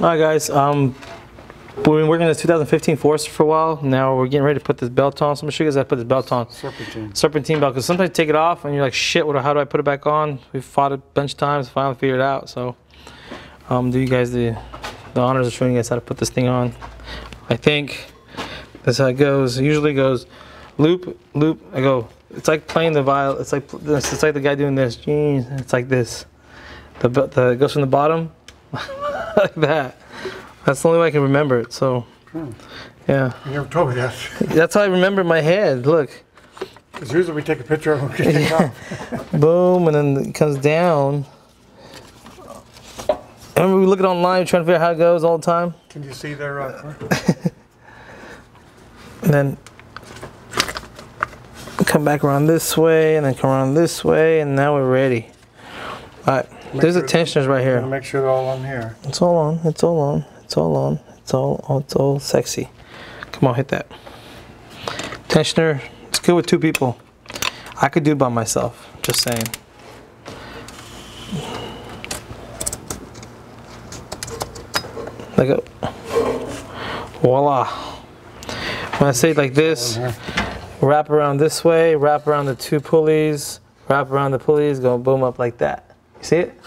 Alright guys, we've been working on this 2015 Forester for a while. Now we're getting ready to put this belt on. So I'm going to show you guys how to put this belt on. Serpentine belt, because sometimes you take it off and you're like, shit, how do I put it back on? We've fought it a bunch of times, finally figured it out. So do you guys the honors of showing you guys how to put this thing on. I think that's how it goes. It usually goes loop, loop. I go, it's like playing the violin. It's like the guy doing this. It's like this. It goes from the bottom like that. That's the only way I can remember it. So, yeah. You never told me that. That's how I remember in my head. Look. Because usually we take a picture of them and take it off. Boom, and then it comes down. Remember we look at online, trying to figure out how it goes all the time. Can you see there? And then come back around this way, and then come around this way, and now we're ready. All right. There's the tensioners right here. Make sure they're all on here. It's all on. It's all on. It's all on. It's all sexy. Come on, hit that. Tensioner. It's good with two people. I could do it by myself. Just saying. Let go. Voila. When I say it like this, wrap around this way, wrap around the two pulleys, wrap around the pulleys, go boom up like that. You see it?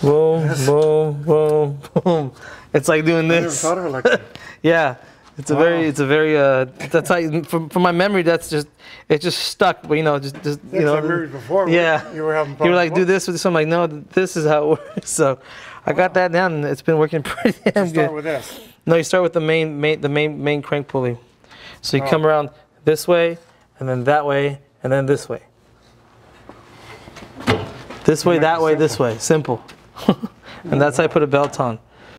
Boom, boom, boom, boom. It's like doing this. I never thought of it like that. Yeah, it's a very, that's how, from my memory, that's just, it just stuck, but you know, just you know. Before, yeah. You were having problems. You were like, do this with this. I'm like, no, this is how it works. So I got that down, and it's been working pretty damn good. Start with this. No, you start with the main crank pulley. So you come around this way, and then that way, and then this way. This way, that way, this way. Simple. And that's how I put a belt on.